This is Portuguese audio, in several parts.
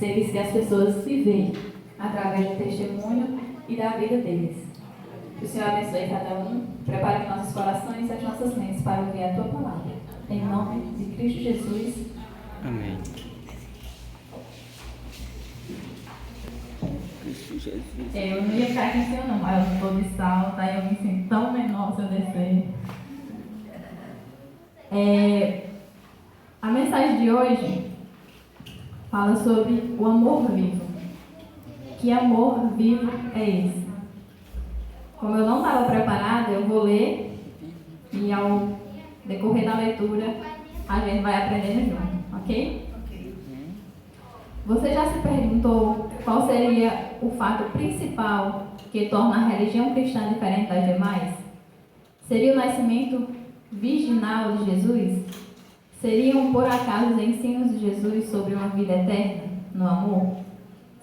seres que as pessoas se veem através do testemunho e da vida deles. Que o Senhor abençoe cada um, prepare nossos corações e as nossas mentes para ouvir a Tua palavra. Em nome de Cristo Jesus. Amém. Cristo Jesus. Eu não ia cair em cima não, mas eu estou de salta e eu me sinto tão menor se eu descer. A mensagem de hoje fala sobre o amor vivo. Que amor vivo é esse? Como eu não estava preparada, eu vou ler e ao decorrer da leitura a gente vai aprendendo junto, ok? Você já se perguntou qual seria o fato principal que torna a religião cristã diferente das demais? Seria o nascimento virginal de Jesus? Seriam, por acaso, os ensinos de Jesus sobre uma vida eterna, no amor?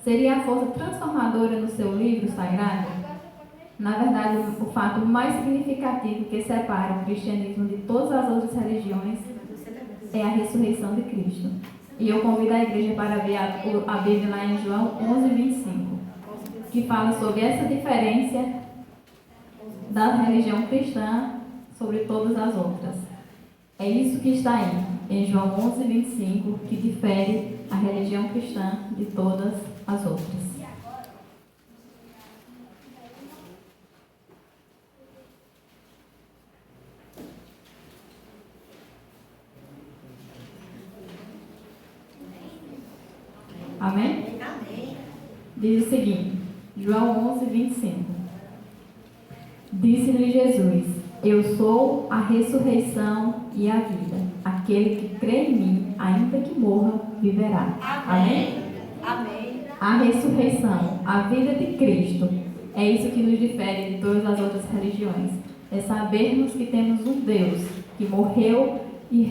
Seria a força transformadora no seu livro sagrado? Na verdade, o fato mais significativo que separa o cristianismo de todas as outras religiões é a ressurreição de Cristo. E eu convido a igreja para abrir a Bíblia lá em João 11:25, que fala sobre essa diferença da religião cristã sobre todas as outras. É isso que está aí, em João 11:25, que difere a religião cristã de todas as outras. Amém? Amém. Diz o seguinte, João 11:25. Disse-lhe Jesus: Eu sou a ressurreição e a vida. Aquele que crê em mim, ainda que morra, viverá. Amém? Amém. A ressurreição, a vida de Cristo, é isso que nos difere de todas as outras religiões. É sabermos que temos um Deus que morreu e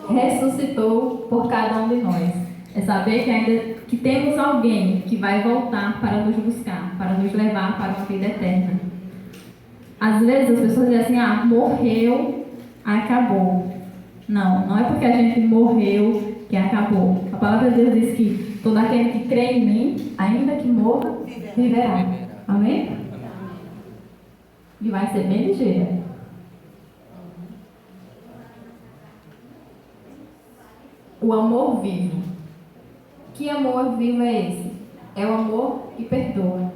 ressuscitou por cada um de nós. É saber que ainda que temos alguém que vai voltar para nos buscar, para nos levar para uma vida eterna. Às vezes as pessoas dizem assim, morreu, acabou. Não, não é porque a gente morreu que acabou. A palavra de Deus diz que todo aquele que crê em mim, ainda que morra, viverá. Amém? E vai ser bem ligeira. O amor vivo. Que amor vivo é esse? É o amor que perdoa.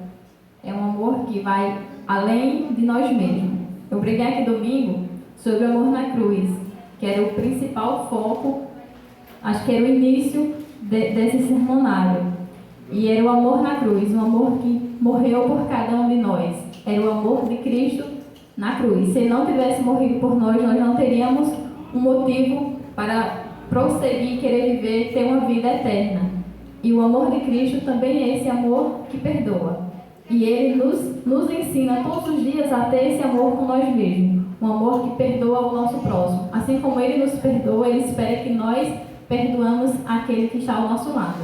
É um amor que vai além de nós mesmos. Eu preguei aqui domingo sobre o amor na cruz, que era o principal foco, acho que era o início desse sermonário. E era o amor na cruz, um amor que morreu por cada um de nós. Era o amor de Cristo na cruz. Se ele não tivesse morrido por nós, nós não teríamos um motivo para prosseguir, querer viver, ter uma vida eterna. E o amor de Cristo também é esse amor que perdoa. E ele nos ensina todos os dias a ter esse amor com nós mesmos. Um amor que perdoa o nosso próximo. Assim como ele nos perdoa, ele espera que nós perdoamos aquele que está ao nosso lado.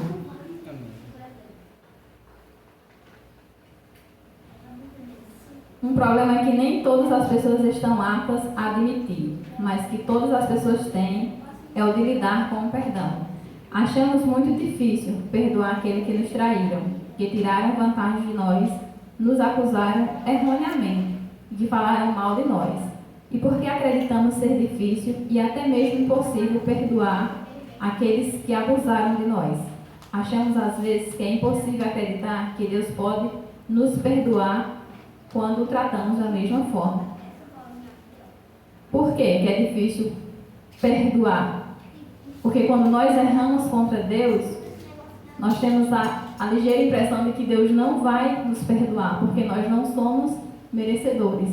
Um problema é que nem todas as pessoas estão aptas a admitir, mas que todas as pessoas têm, é o de lidar com o perdão. Achamos muito difícil perdoar aquele que nos traíram, que tiraram vantagem de nós, nos acusaram erroneamente, de falaram mal de nós. E porque acreditamos ser difícil e até mesmo impossível perdoar aqueles que abusaram de nós. Achamos às vezes que é impossível acreditar que Deus pode nos perdoar quando o tratamos da mesma forma. Por que é difícil perdoar? Porque quando nós erramos contra Deus, nós temos a ligeira impressão de que Deus não vai nos perdoar, porque nós não somos merecedores.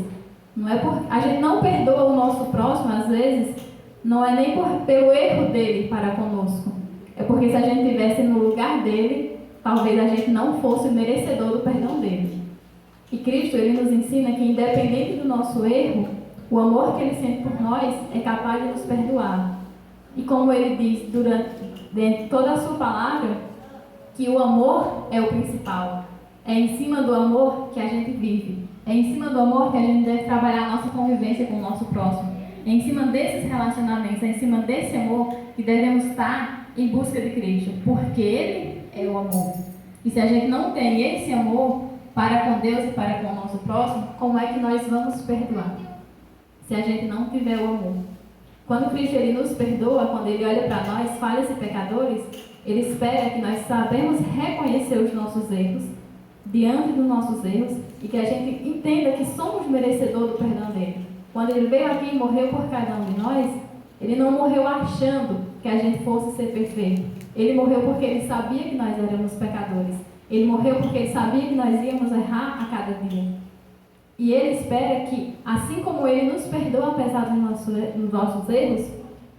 Não é a gente não perdoa o nosso próximo, às vezes, não é nem pelo erro dele para conosco. É porque se a gente estivesse no lugar dele, talvez a gente não fosse merecedor do perdão dele. E Cristo, ele nos ensina que, independente do nosso erro, o amor que ele sente por nós é capaz de nos perdoar. E como ele diz dentro de toda a sua palavra, que o amor é o principal. É em cima do amor que a gente vive. É em cima do amor que a gente deve trabalhar a nossa convivência com o nosso próximo. É em cima desses relacionamentos, é em cima desse amor que devemos estar em busca de Cristo, porque Ele é o amor. E se a gente não tem esse amor para com Deus e para com o nosso próximo, como é que nós vamos perdoar? Se a gente não tiver o amor. Quando Cristo ele nos perdoa, quando Ele olha para nós, falhas e pecadores, Ele espera que nós sabemos reconhecer os nossos erros, diante dos nossos erros, e que a gente entenda que somos merecedores do perdão dele. Quando Ele veio aqui e morreu por cada um de nós, Ele não morreu achando que a gente fosse ser perfeito. Ele morreu porque Ele sabia que nós éramos pecadores. Ele morreu porque Ele sabia que nós íamos errar a cada dia. E Ele espera que, assim como Ele nos perdoa apesar dos nossos erros,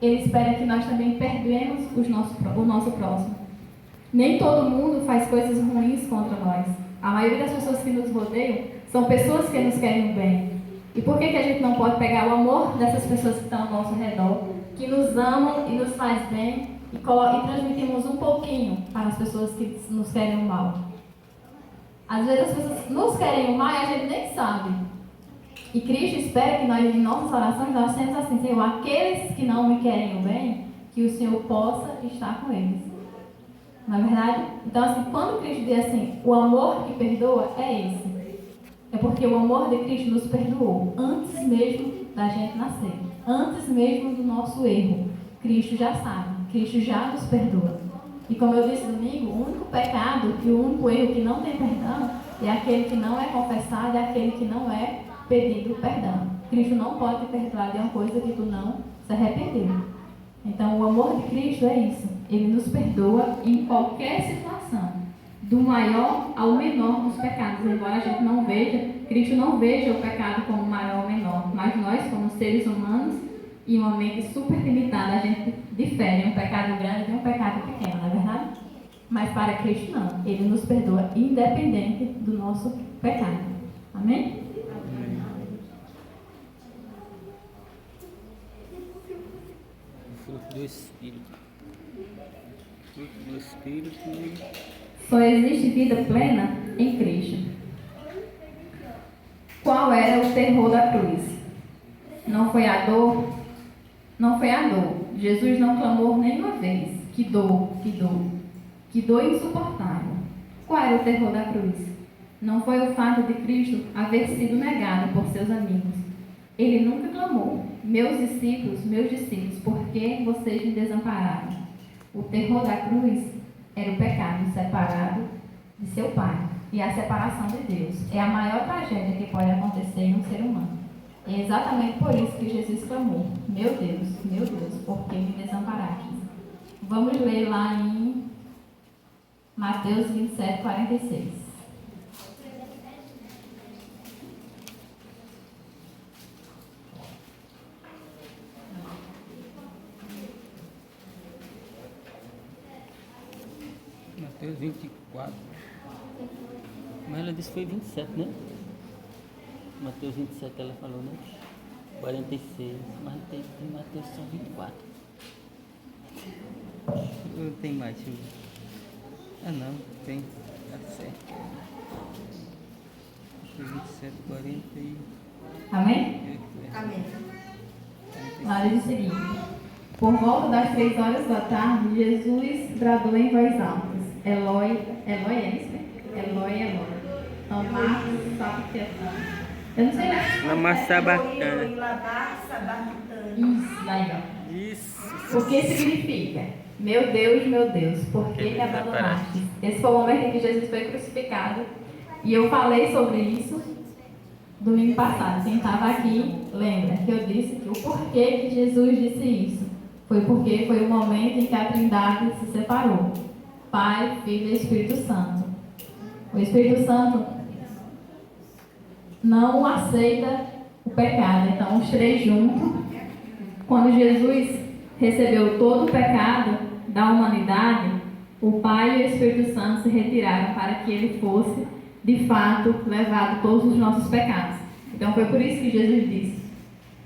Ele espera que nós também perdoemos o nosso próximo. Nem todo mundo faz coisas ruins contra nós. A maioria das pessoas que nos rodeiam são pessoas que nos querem bem. E por que a gente não pode pegar o amor dessas pessoas que estão ao nosso redor, que nos amam e nos faz bem, e transmitimos um pouquinho para as pessoas que nos querem o mal? Às vezes as pessoas nos querem o mal e a gente nem sabe. E Cristo espera que nós, em nossas orações, nós temos assim: Senhor, aqueles que não me querem o bem, que o Senhor possa estar com eles. Não é verdade? Então, assim, quando Cristo diz assim, o amor que perdoa é esse. É porque o amor de Cristo nos perdoou antes mesmo da gente nascer. Antes mesmo do nosso erro. Cristo já sabe. Cristo já nos perdoa. E como eu disse domingo, o único pecado e o único erro que não tem perdão é aquele que não é confessado, é aquele que não é pedido perdão. Cristo não pode te perdoar de uma coisa que tu não se arrependeu. Então, o amor de Cristo é isso. Ele nos perdoa em qualquer situação, do maior ao menor dos pecados. Embora a gente não veja, Cristo não veja o pecado como maior ou menor, mas nós, como seres humanos e uma mente super limitada, a gente difere um pecado grande de um pecado pequeno, não é verdade? Mas para Cristo não. Ele nos perdoa independente do nosso pecado. Amém? Do Espírito. Fruto do Espírito. Só existe vida plena em Cristo. Qual era o terror da cruz? Não foi a dor? Não foi a dor. Jesus não clamou nenhuma vez: que dor, que dor. Que dor insuportável. Qual era o terror da cruz? Não foi o fato de Cristo haver sido negado por seus amigos. Ele nunca clamou: meus discípulos, por que vocês me desampararam? O terror da cruz era o pecado separado de seu Pai e a separação de Deus. É a maior tragédia que pode acontecer em um ser humano. É exatamente por isso que Jesus clamou: meu Deus, por que me desamparaste? Vamos ler lá em Mateus 27, 46. Mateus 24. Mas ela disse que foi 27, né? Mateus 27 ela falou, né? 46. Mas tem Mateus só 24. Não tem mais, deixa eu ver. Ah não, tem. Tá certo. Mateus 27, 40 e... Amém? Amém. Lá diz o seguinte: por volta das 3 horas da tarde, Jesus bradou em voz alta: Eloi, Eloi é isso? Eloi, Eloi. Lama sabachthani. Eu não sei mais. Lama sabachthani. Isso, daí, ó. Isso. O que significa? Meu Deus, por que me abandonaste? Esse foi o momento em que Jesus foi crucificado. E eu falei sobre isso domingo passado. Quem estava aqui lembra que eu disse que o porquê que Jesus disse isso. Foi porque foi o momento em que a Trindade se separou. Pai, Filho e Espírito Santo. O Espírito Santo não aceita o pecado. Então, os três juntos, quando Jesus recebeu todo o pecado da humanidade, o Pai e o Espírito Santo se retiraram para que ele fosse, de fato, levado todos os nossos pecados. Então, foi por isso que Jesus disse: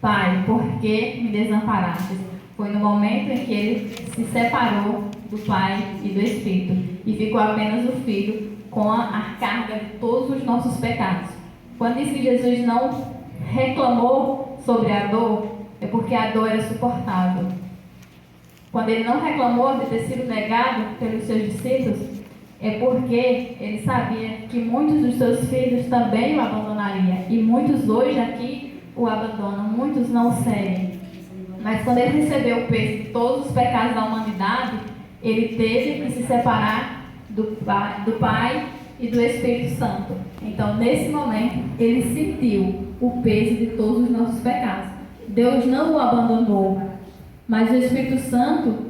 Pai, por que me desamparaste? Foi no momento em que ele se separou do Pai e do Espírito e ficou apenas o Filho com a carga de todos os nossos pecados. Quando diz que Jesus não reclamou sobre a dor, é porque a dor era suportável. Quando ele não reclamou de ter sido negado pelos seus discípulos, é porque ele sabia que muitos dos seus filhos também o abandonariam. E muitos hoje aqui o abandonam, muitos não o seguem. Mas quando ele recebeu o peso de todos os pecados da humanidade, ele teve que se separar do Pai e do Espírito Santo. Então, nesse momento, ele sentiu o peso de todos os nossos pecados. Deus não o abandonou, mas o Espírito Santo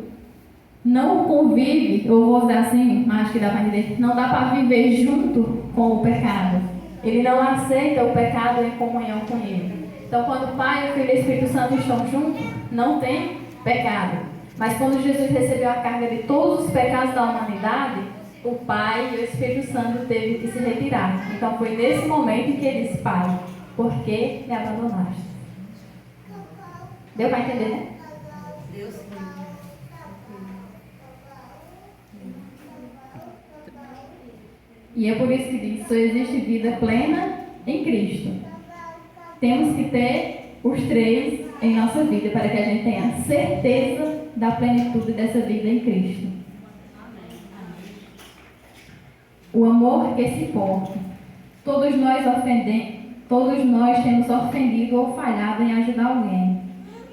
não convive, eu vou dizer assim, acho que dá para entender, não dá para viver junto com o pecado. Ele não aceita o pecado em comunhão com ele. Então, quando o Pai, o Filho e o Espírito Santo estão juntos, não tem pecado. Mas quando Jesus recebeu a carga de todos os pecados da humanidade, o Pai e o Espírito Santo teve que se retirar. Então, foi nesse momento que ele disse: Pai, por que me abandonaste? Deu para entender, né? Deus sim. E é por isso que diz: só existe vida plena em Cristo. Temos que ter os três em nossa vida para que a gente tenha certeza da plenitude dessa vida em Cristo. O amor que se importa. Todos nós temos ofendido ou falhado em ajudar alguém.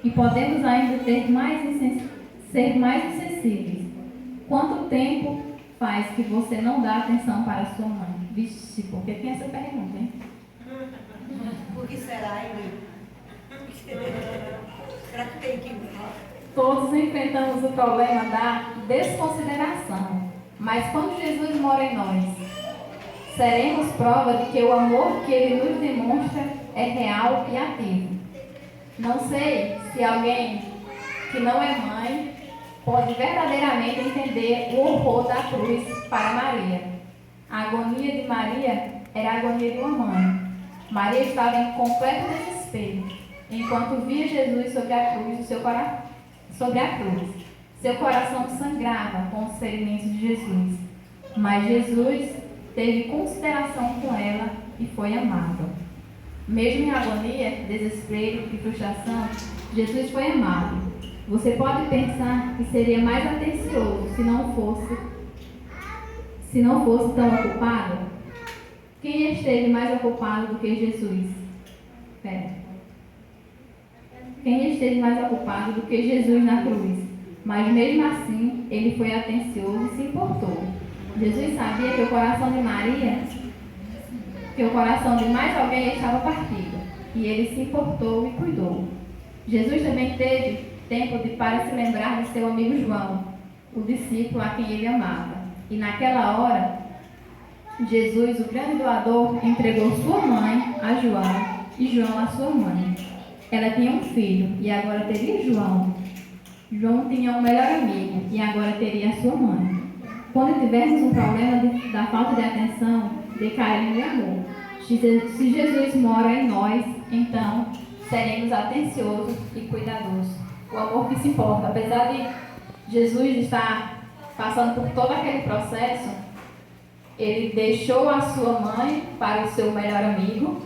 E podemos ainda ser mais insensíveis. Quanto tempo faz que você não dá atenção para sua mãe? Vixe, porque tem essa pergunta, hein? Por que será, hein? Será que tem que... Todos enfrentamos o problema da desconsideração. Mas quando Jesus mora em nós, seremos prova de que o amor que Ele nos demonstra é real e ativo. Não sei se alguém que não é mãe pode verdadeiramente entender o horror da cruz para Maria. A agonia de Maria era a agonia de uma mãe. Maria estava em completo desespero, enquanto via Jesus sobre a cruz, Seu coração sangrava com os ferimentos de Jesus. Mas Jesus teve consideração com ela e foi amável. Mesmo em agonia, desespero e frustração, Jesus foi amável. Você pode pensar que seria mais atencioso se não fosse tão ocupado? Quem esteve mais ocupado do que Jesus? Quem esteve mais ocupado do que Jesus na cruz? Mas mesmo assim, ele foi atencioso e se importou. Jesus sabia que o coração de Maria, que o coração de mais alguém estava partido, e ele se importou e cuidou. Jesus também teve tempo para se lembrar de seu amigo João, o discípulo a quem ele amava. E naquela hora, Jesus, o grande doador, entregou sua mãe a João e João a sua mãe. Ela tinha um filho e agora teria João. João tinha um melhor amigo e agora teria a sua mãe. Quando tivermos um problema da falta de atenção, de carinho e amor, se Jesus mora em nós, então seremos atenciosos e cuidadosos. O amor que se importa. Apesar de Jesus estar passando por todo aquele processo, ele deixou a sua mãe para o seu melhor amigo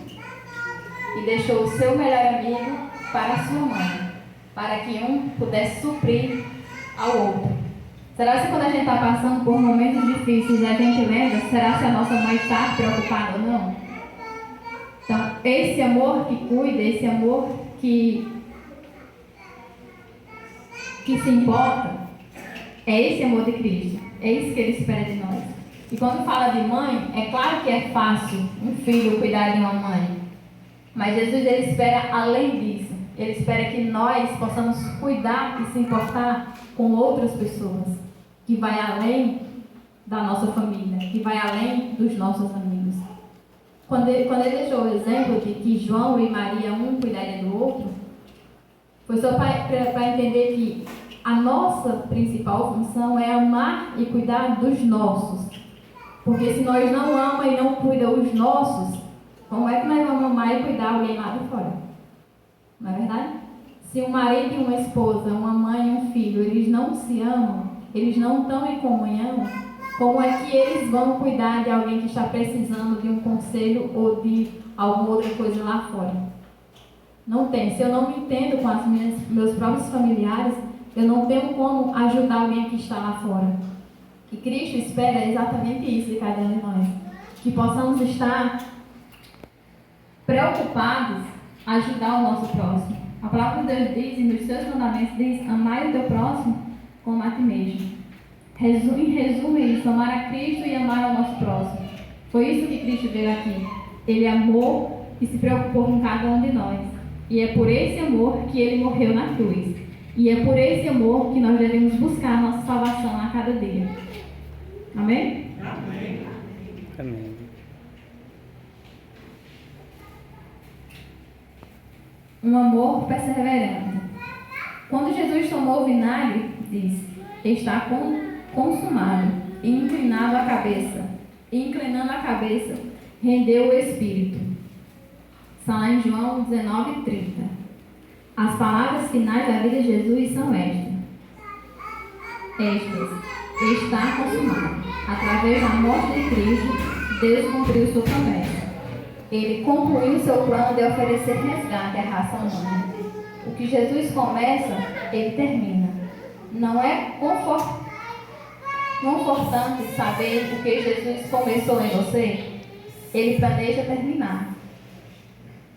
e deixou o seu melhor amigo para a sua mãe, para que um pudesse suprir ao outro. Será que quando a gente está passando por momentos difíceis a gente lembra, será que a nossa mãe está preocupada ou não? Então, esse amor que cuida, esse amor que se importa, é esse amor de Cristo. É isso que Ele espera de nós. E quando fala de mãe, é claro que é fácil um filho cuidar de uma mãe. Mas Jesus, Ele espera além disso. Ele espera que nós possamos cuidar e se importar com outras pessoas, que vai além da nossa família, que vai além dos nossos amigos. Quando ele deixou o exemplo de que João e Maria, um cuidaria do outro, foi só para entender que a nossa principal função é amar e cuidar dos nossos. Porque se nós não amamos e não cuidamos os nossos, como é que nós vamos amar e cuidar alguém lá de fora? Não é verdade? Se um marido e uma esposa, uma mãe e um filho, eles não se amam, eles não estão em comunhão, como é que eles vão cuidar de alguém que está precisando de um conselho ou de alguma outra coisa lá fora? Não tem. Se eu não me entendo com meus próprios familiares, eu não tenho como ajudar alguém que está lá fora. E Cristo espera exatamente isso de cada um de nós. Que possamos estar preocupados a ajudar o nosso próximo. A palavra de Deus diz, e nos seus mandamentos diz, amai o teu próximo como a ti mesmo. Em resumo é isso, amar a Cristo e amar ao nosso próximo. Foi isso que Cristo veio aqui. Ele amou e se preocupou com cada um de nós. E é por esse amor que Ele morreu na cruz. E é por esse amor que nós devemos buscar a nossa salvação a cada dia. Amém? Amém. Amém. Um amor perseverante. Quando Jesus tomou o vinagre, disse, está consumado, e inclinando a cabeça, rendeu o Espírito. Está lá em João 19:30. As palavras finais da vida de Jesus são estas. Está consumado. Através da morte de Cristo, Deus cumpriu sua promessa. Ele concluiu seu plano de oferecer resgate à raça humana. O que Jesus começa, Ele termina. Não é confortante saber o que Jesus começou em você? Ele planeja terminar.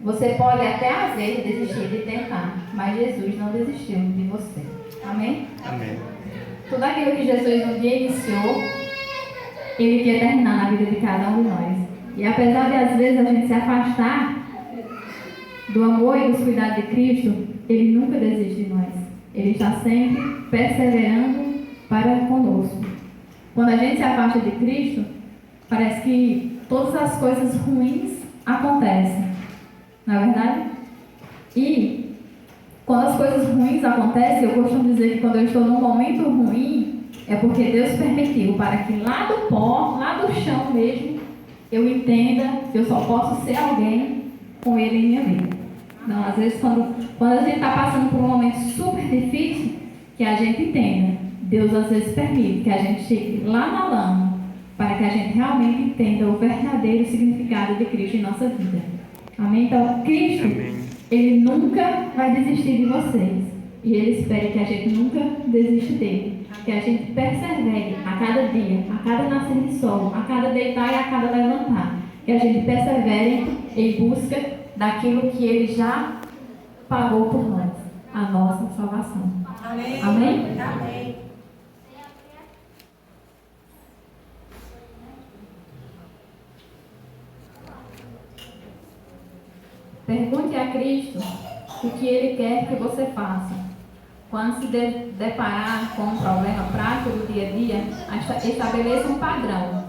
Você pode até às vezes desistir de tentar, mas Jesus não desistiu de você. Amém? Amém. Tudo aquilo que Jesus um dia iniciou, Ele quer terminar na vida de cada um de nós. E apesar de às vezes a gente se afastar do amor e dos cuidados de Cristo, Ele nunca desiste de nós. Ele está sempre perseverando para conosco. Quando a gente se afasta de Cristo, parece que todas as coisas ruins acontecem. Não é verdade? E quando as coisas ruins acontecem, eu costumo dizer que quando eu estou num momento ruim, é porque Deus permitiu para que lá do pó, lá do chão mesmo, eu entenda que eu só posso ser alguém com Ele em minha vida. Então, às vezes, quando a gente está passando por um momento super difícil, que a gente entenda, Deus às vezes permite que a gente chegue lá na lama, para que a gente realmente entenda o verdadeiro significado de Cristo em nossa vida. Amém? Então, Cristo, Ele nunca vai desistir de vocês. E Ele espera que a gente nunca desista dele. Que a gente persevere a cada dia, a cada nascer de sol, a cada deitar e a cada levantar. Que a gente persevere em busca daquilo que Ele já pagou por nós, a nossa salvação. Amém. Amém? Amém. Pergunte a Cristo o que Ele quer que você faça. Quando se deparar com um problema prático do dia a dia, estabeleça um padrão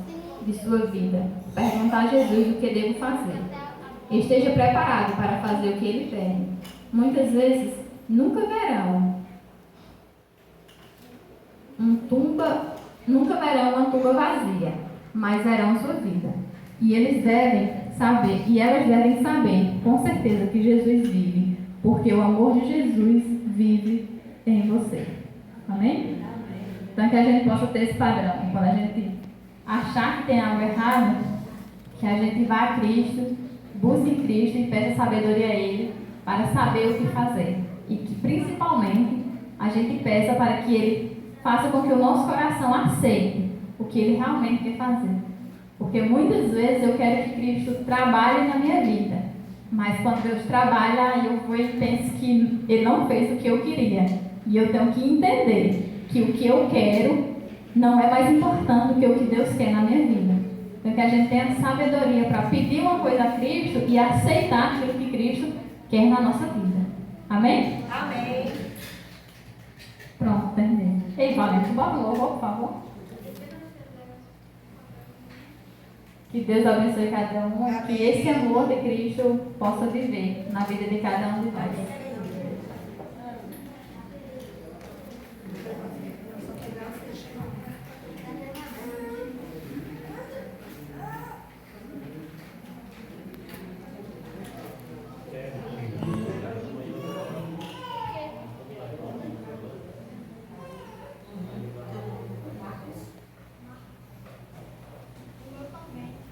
de sua vida. Perguntar a Jesus o que devo fazer. Esteja preparado para fazer o que Ele pede. Muitas vezes, nunca verão uma tumba vazia, mas verão sua vida. E eles devem saber, e elas devem saber, com certeza, que Jesus vive, porque o amor de Jesus vive em você. Amém? Então, que a gente possa ter esse padrão. E quando a gente achar que tem algo errado, que a gente vá a Cristo, busque Cristo e peça sabedoria a Ele para saber o que fazer. E que, principalmente, a gente peça para que Ele faça com que o nosso coração aceite o que Ele realmente quer fazer. Porque muitas vezes eu quero que Cristo trabalhe na minha vida. Mas quando Deus trabalha, eu vou e penso que Ele não fez o que eu queria. E eu tenho que entender que o que eu quero não é mais importante do que o que Deus quer na minha vida. Então que a gente tenha sabedoria para pedir uma coisa a Cristo e aceitar aquilo que Cristo quer na nossa vida. Amém? Amém. Pronto, terminei. Ei, Valente, bota o louvor, por favor. Que Deus abençoe cada um, que esse amor de Cristo possa viver na vida de cada um de nós.